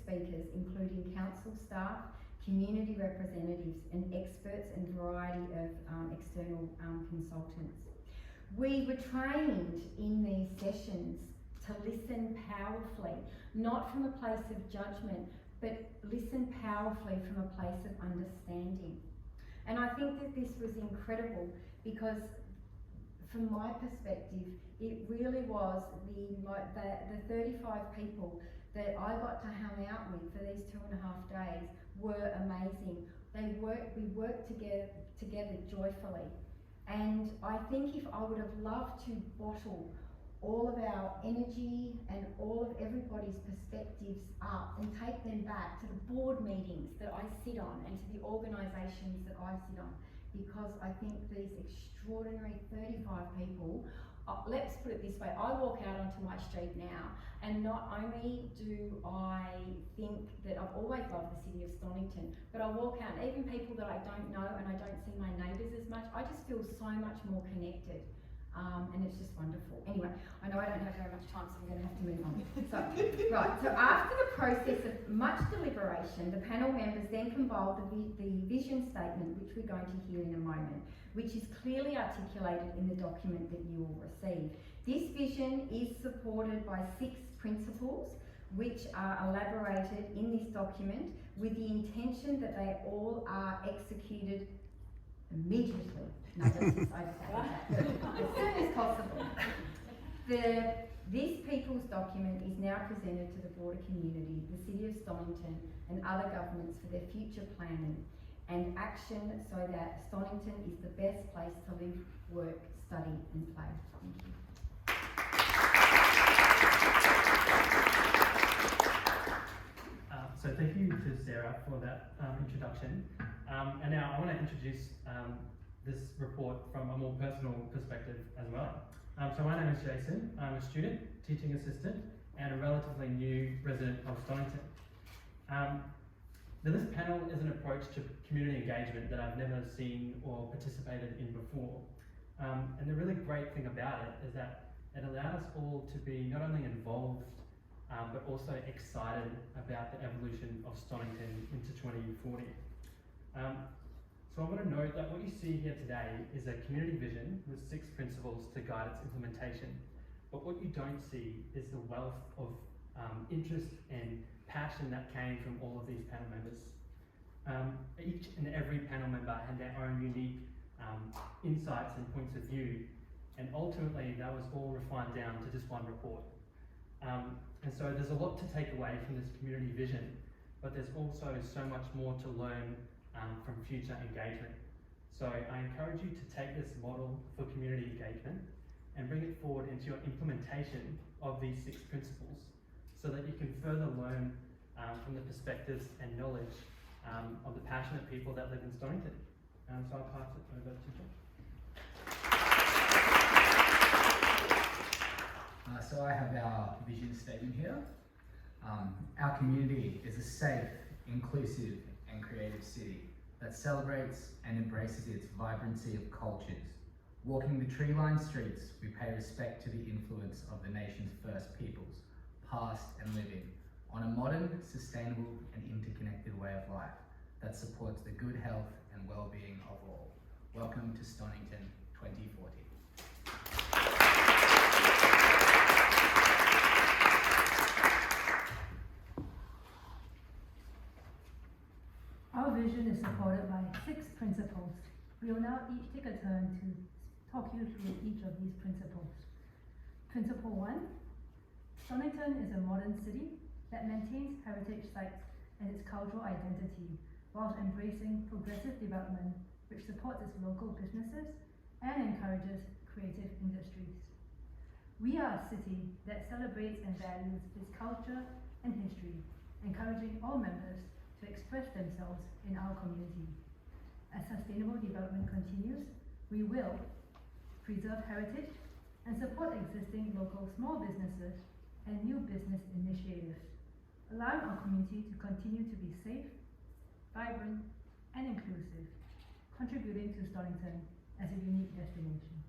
speakers, including council staff, community representatives and experts and a variety of external consultants. We were trained in these sessions to listen powerfully, not from a place of judgment, but listen powerfully from a place of understanding. And I think that this was incredible because from my perspective, it really was the 35 people that I got to hang out with for these 2.5 days were amazing. We worked together joyfully. And I think if I would have loved to bottle all of our energy and all of everybody's perspectives up and take them back to the board meetings that I sit on and to the organisations that I sit on, because I think these extraordinary 35 people, let's put it this way, I walk out onto my street now and not only do I think that I've always loved the city of Stonnington, but I walk out and even people that I don't know and I don't see my neighbours as much, I just feel so much more connected. And it's just wonderful. Anyway, I know I don't have very much time, so I'm going to have to move on. So after the process of much deliberation, the panel members then compiled the vision statement, which we're going to hear in a moment, which is clearly articulated in the document that you will receive. This vision is supported by 6 principles, which are elaborated in this document with the intention that they all are executed immediately. No, that's just overstating that. As soon as possible. This People's document is now presented to the broader community, the City of Stonnington and other governments for their future planning and action so that Stonnington is the best place to live, work, study and play. Thank you. So thank you to Sarah for that introduction. And now I want to introduce this report from a more personal perspective as well. So my name is Jason. I'm a student, teaching assistant, and a relatively new resident of Stonnington. Now this panel is an approach to community engagement that I've never seen or participated in before. And the really great thing about it is that it allowed us all to be not only involved, but also excited about the evolution of Stonnington into 2040. So I want to note that what you see here today is a community vision with 6 principles to guide its implementation. But what you don't see is the wealth of interest and passion that came from all of these panel members. Each and every panel member had their own unique insights and points of view, and ultimately that was all refined down to just one report. And so there's a lot to take away from this community vision, but there's also so much more to learn from future engagement. So I encourage you to take this model for community engagement and bring it forward into your implementation of these 6 principles so that you can further learn from the perspectives and knowledge of the passionate people that live in Stonnington. So I'll pass it over to John. So I have our vision statement here. Our community is a safe, inclusive and creative city that celebrates and embraces its vibrancy of cultures. Walking the tree-lined streets, we pay respect to the influence of the nation's first peoples, past and living, on a modern, sustainable and interconnected way of life that supports the good health and well-being of all. Welcome to Stonnington 2040. Our vision is supported by 6 principles. We will now each take a turn to talk you through each of these principles. Principle 1, Stonnington is a modern city that maintains heritage sites and its cultural identity whilst embracing progressive development which supports its local businesses and encourages creative industries. We are a city that celebrates and values its culture and history, encouraging all members to express themselves in our community. As sustainable development continues, we will preserve heritage and support existing local small businesses and new business initiatives, allowing our community to continue to be safe, vibrant, and inclusive, contributing to Stonnington as a unique destination.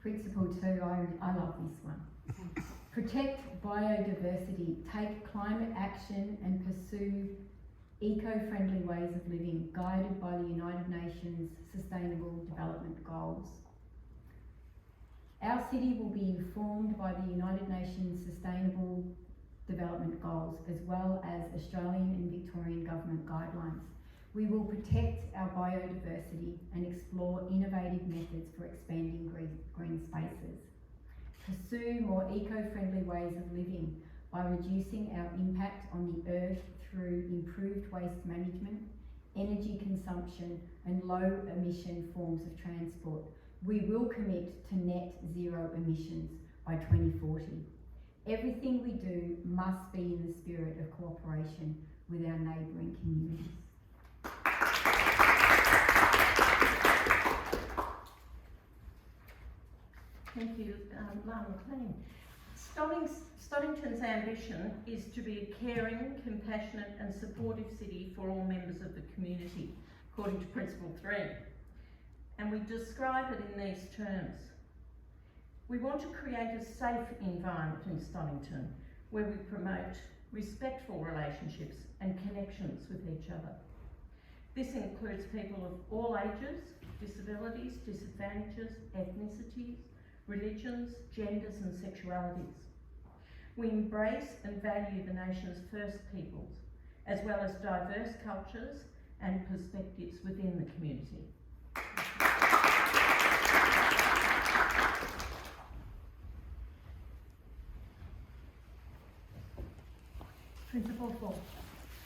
Principle 2, I love this one. Protect biodiversity, take climate action and pursue eco-friendly ways of living guided by the United Nations Sustainable Development Goals. Our city will be informed by the United Nations Sustainable Development Goals as well as Australian and Victorian government guidelines. We will protect our biodiversity and explore innovative methods for expanding green spaces. Pursue more eco-friendly ways of living by reducing our impact on the earth through improved waste management, energy consumption and low emission forms of transport. We will commit to net zero emissions by 2040. Everything we do must be in the spirit of cooperation with our neighbouring communities. Thank you, Lara McLean. Stonnington's ambition is to be a caring, compassionate and supportive city for all members of the community, according to Principle 3. And we describe it in these terms. We want to create a safe environment in Stonnington where we promote respectful relationships and connections with each other. This includes people of all ages, disabilities, disadvantages, ethnicities, religions, genders and sexualities. We embrace and value the nation's first peoples, as well as diverse cultures and perspectives within the community. Principle 4.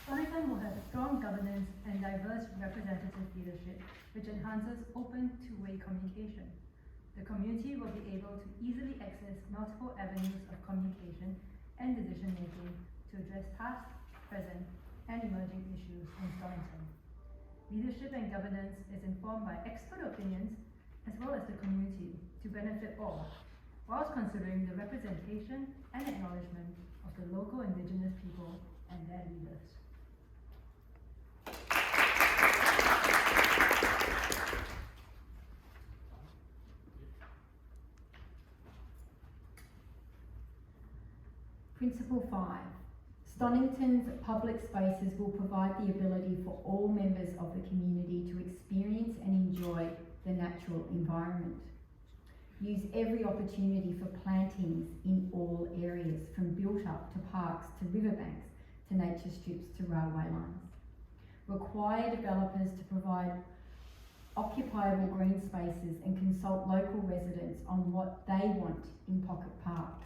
Stonnington will have strong governance and diverse representative leadership, which enhances open two-way communication. The community will be able to easily access multiple avenues of communication and decision-making to address past, present, and emerging issues in Stonnington. Leadership and governance is informed by expert opinions as well as the community to benefit all, whilst considering the representation and acknowledgement of the local Indigenous people and their leaders. Principle 5. Stonnington's public spaces will provide the ability for all members of the community to experience and enjoy the natural environment. Use every opportunity for plantings in all areas, from built-up to parks to riverbanks to nature strips to railway lines. Require developers to provide occupiable green spaces and consult local residents on what they want in pocket parks.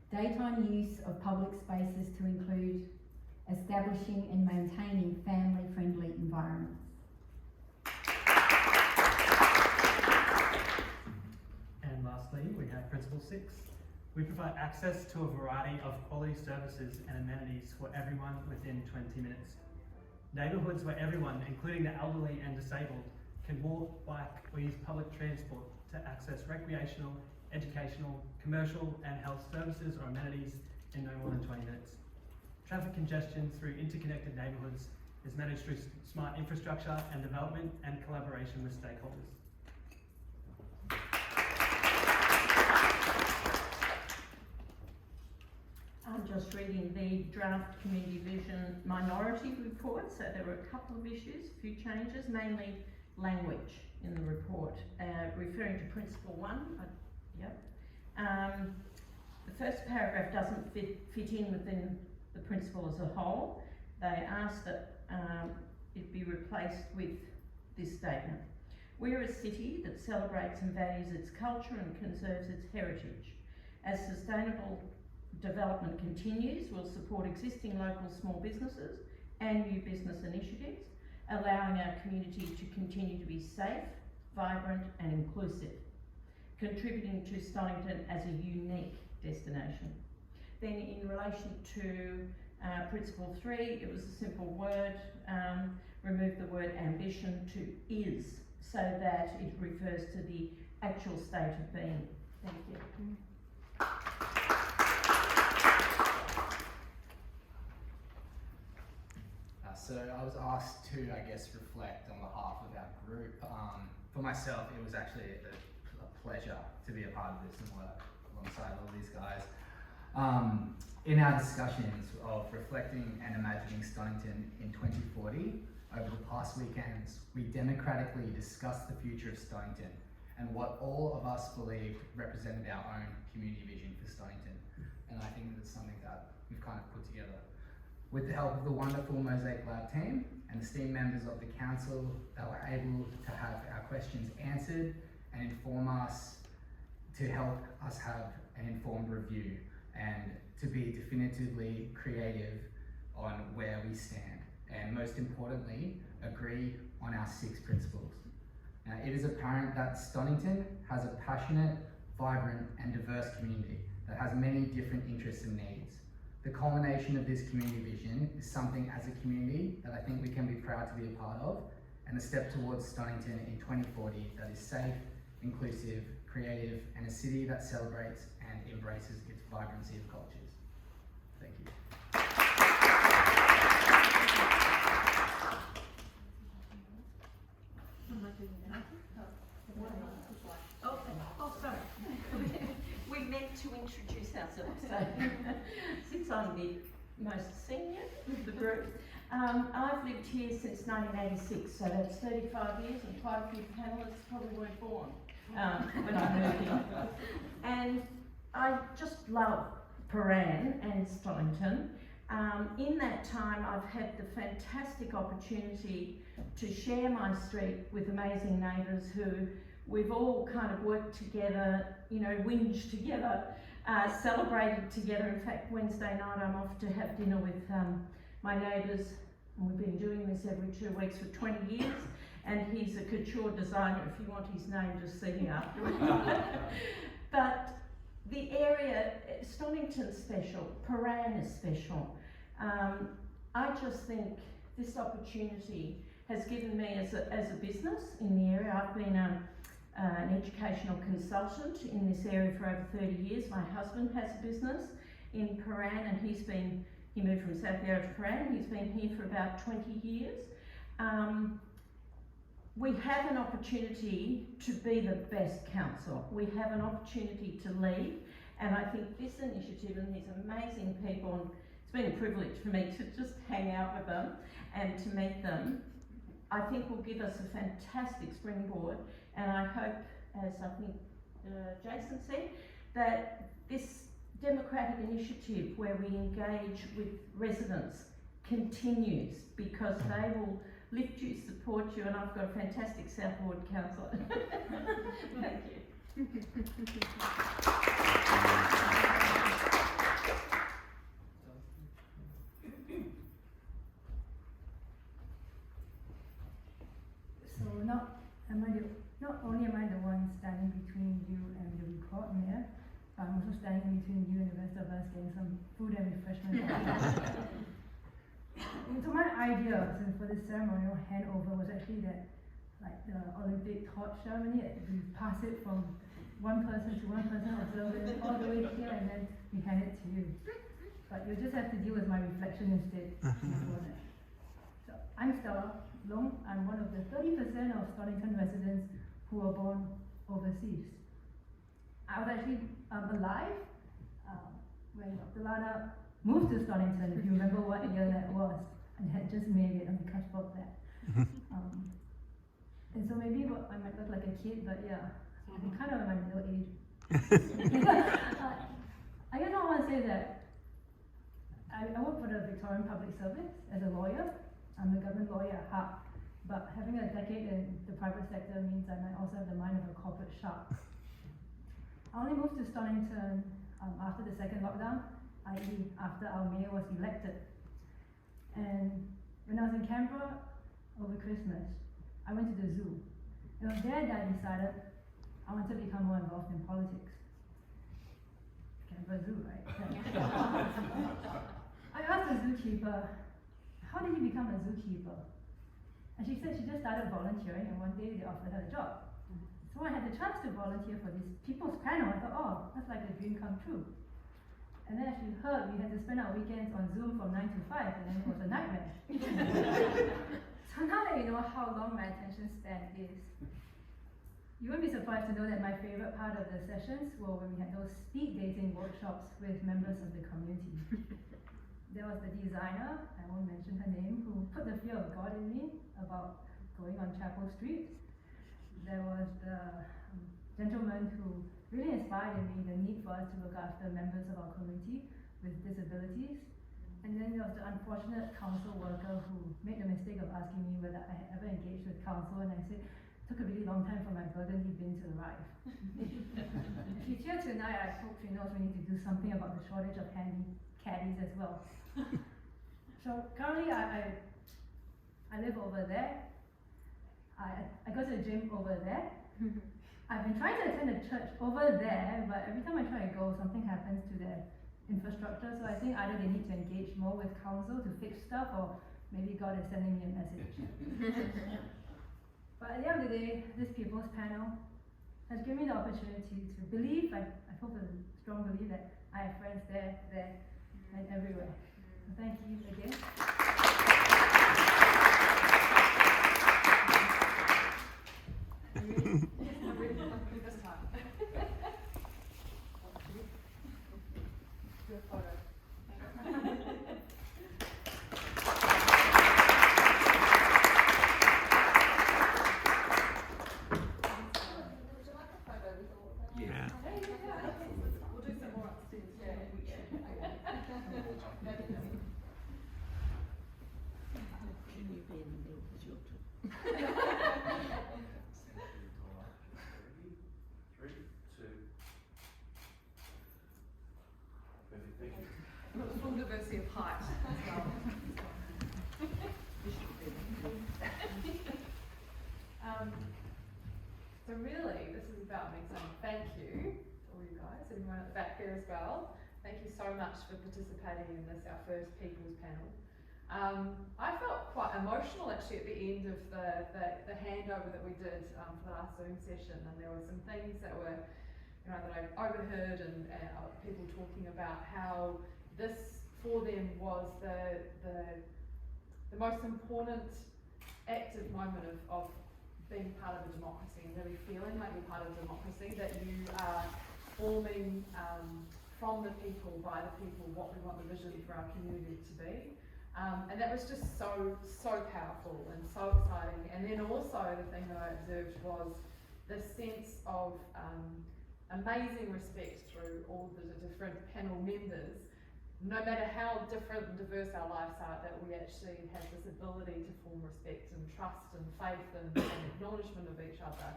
Daytime use of public spaces to include establishing and maintaining family-friendly environments. And lastly, we have Principle 6. We provide access to a variety of quality services and amenities for everyone within 20 minutes. Neighbourhoods where everyone, including the elderly and disabled, can walk, bike or use public transport to access recreational, educational, commercial and health services or amenities in no more than 20 minutes. Traffic congestion through interconnected neighbourhoods is managed through smart infrastructure and development and collaboration with stakeholders. I'm just reading the draft community vision minority report, so there were a couple of issues, a few changes, mainly language in the report, referring to Principle 1. The first paragraph doesn't fit in within the principle as a whole. They asked that it be replaced with this statement. We're a city that celebrates and values its culture and conserves its heritage. As sustainable development continues, we'll support existing local small businesses and new business initiatives, allowing our community to continue to be safe, vibrant and inclusive, contributing to Stonnington as a unique destination. Then in relation to Principle 3, it was a simple word, remove the word ambition to is, so that it refers to the actual state of being. Thank you. So I was asked to, reflect on behalf of our group. For myself, it was actually a pleasure to be a part of this and work alongside all these guys. In our discussions of reflecting and imagining Stonnington in 2040, over the past weekends, we democratically discussed the future of Stonnington and what all of us believed represented our own community vision for Stonnington. And I think that's something that we've kind of put together. With the help of the wonderful Mosaic Lab team and esteemed members of the council that were able to have our questions answered and inform us, to help us have an informed review and to be definitively creative on where we stand, and most importantly, agree on our 6 principles. Now, it is apparent that Stonnington has a passionate, vibrant and diverse community that has many different interests and needs. The culmination of this community vision is something as a community that I think we can be proud to be a part of, and a step towards Stonnington in 2040 that is safe, inclusive, creative, and a city that celebrates and embraces its vibrancy of cultures. Thank you. Oh, sorry. We meant to introduce ourselves. So, since I'm the most senior of the group, I've lived here since 1986, so that's 35 years, and quite a few panellists probably weren't born when I moved here. And I just love Paran and Stonnington. In that time, I've had the fantastic opportunity to share my street with amazing neighbours who we've all kind of worked together, you know, whinged together, celebrated together. In fact, Wednesday night I'm off to have dinner with my neighbours, and we've been doing this every 2 weeks for 20 years, and he's a couture designer. If you want his name, just see me afterwards. But the area, Stonnington's special, Paran is special. I just think this opportunity has given me as a business in the area. I've been an educational consultant in this area for over 30 years. My husband has a business in Paran, and he moved from South Yarra to Paran. He's been here for about 20 years. We have an opportunity to be the best council. We have an opportunity to lead, and I think this initiative and these amazing people, and it's been a privilege for me to just hang out with them and to meet them, I think will give us a fantastic springboard. And I hope, as I think Jason said, that this democratic initiative where we engage with residents continues, because they will lift you, support you, and I've got a fantastic South Ward councillor. Thank you. So not only am I the one standing between you and the report, Mayor, but I'm also standing between you and the rest of us getting some food and refreshments. So my idea for this ceremonial handover was actually that, like the Olympic torch ceremony, we pass it from one person to one person, observe it all the way here, and then we hand it to you. But you'll just have to deal with my reflection instead. So I'm Stella Long. I'm one of the 30% of Stonnington residents who were born overseas. I was actually alive when Dr. Lana moved to Stonnington, if you remember what year that was, and had just made it on the cusp of that. And so maybe I might look like a kid, but yeah, I'm kind of in my middle age. I guess I want to say that I work for the Victorian Public Service as a lawyer. I'm a government lawyer at heart, but having a decade in the private sector means I might also have the mind of a corporate shark. I only moved to Stonnington after the second lockdown, i.e. after our mayor was elected. And when I was in Canberra over Christmas, I went to the zoo. It was there that I decided I wanted to become more involved in politics. Canberra Zoo, right? I asked the zookeeper, how did you become a zookeeper? And she said she just started volunteering, and one day they offered her a job. So I had the chance to volunteer for this people's panel. I thought, oh, that's like a dream come true. And then as you heard, we had to spend our weekends on Zoom from 9 to 5, and then it was a nightmare. So now that you know how long my attention span is, You won't be surprised to know that my favourite part of the sessions were when we had those speed dating workshops with members of the community. There was the designer, I won't mention her name, who put the fear of God in me about going on Chapel Street. There was the gentleman who really inspired in me the need for us to look after members of our community with disabilities. And then there was the unfortunate council worker who made the mistake of asking me whether I had ever engaged with council, and I said, it took a really long time for my burgundy bin to arrive. If she's here tonight, I hope she knows we need to do something about the shortage of handy caddies as well. So currently I live over there. I go to the gym over there. I've been trying to attend a church over there, but every time I try to go, something happens to their infrastructure. So I think either they need to engage more with council to fix stuff, or maybe God is sending me a message. But at the end of the day, this people's panel has given me the opportunity to believe, I hope a strong belief that I have friends there, and everywhere. So thank you again. Full diversity of height as well. So really, this is about me saying thank you to all you guys, everyone at the back there as well. Thank you so much for participating in this, our first People's Panel. I felt quite emotional actually at the end of the handover that we did for the last Zoom session, and there were some things that were, that I overheard and people talking about how this for them was the most important active moment of being part of a democracy and really feeling like you're part of a democracy, that you are forming from the people, by the people, what we want the vision for our community to be. And that was just so powerful and so exciting. And then also the thing that I observed was this sense of amazing respect through all the different panel members, no matter how different and diverse our lives are, that we actually have this ability to form respect and trust and faith and acknowledgement of each other.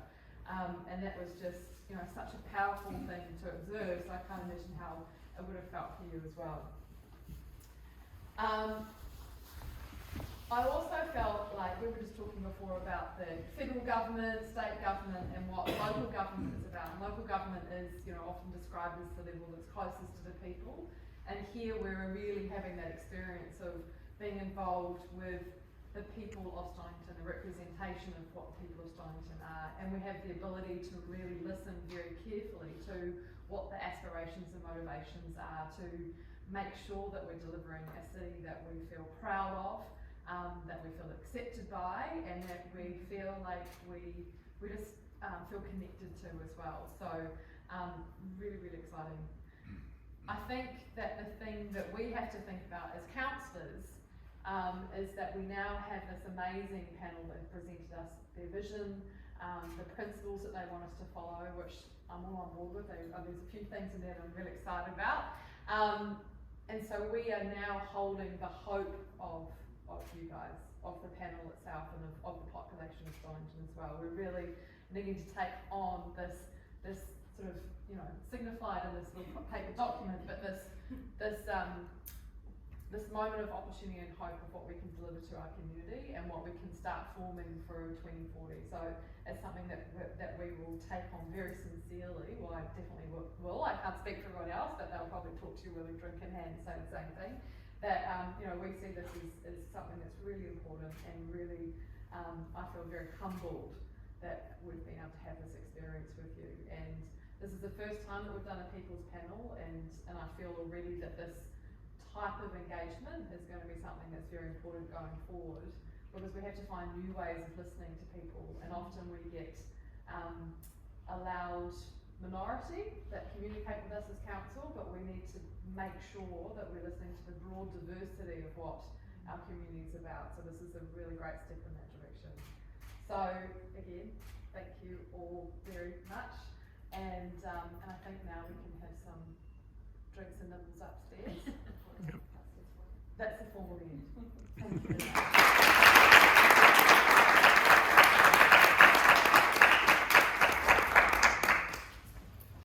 And that was just, such a powerful thing to observe, so I can't imagine how it would have felt for you as well. I also felt like we were just talking before about the federal government, state government, and what local government is about. And local government is, often described as the level that's closest to the people. And here we're really having that experience of being involved with the people of Stonnington, a representation of what the people of Stonnington are. And we have the ability to really listen very carefully to what the aspirations and motivations are, to make sure that we're delivering a city that we feel proud of, that we feel accepted by, and that we feel like we just feel connected to as well. So really, really exciting. I think that the thing that we have to think about as councillors is that we now have this amazing panel that have presented us their vision, the principles that they want us to follow, which I'm all on board with. There's a few things in there that I'm really excited about. And so we are now holding the hope of you guys, of the panel itself, and of the population of Stonnington as well. We're really needing to take on this sort of, signified in this little paper document, but this moment of opportunity and hope of what we can deliver to our community and what we can start forming for 2040. So it's something that we will take on very sincerely. Well, I definitely will. I can't speak for everyone else, but they'll probably talk to you with a drink in hand and say the same thing. That we see this as something that's really important, and really I feel very humbled that we've been able to have this experience with you. And this is the first time that we've done a People's Panel, and I feel already that this type of engagement is going to be something that's very important going forward, because we have to find new ways of listening to people, and often we get a loud minority that communicate with us as council, but we need to make sure that we're listening to the broad diversity of what our community is about. So this is a really great step in that direction. So again, thank you all very much, and I think now we can have some drinks and nibbles upstairs. That's the formal end. Thank you.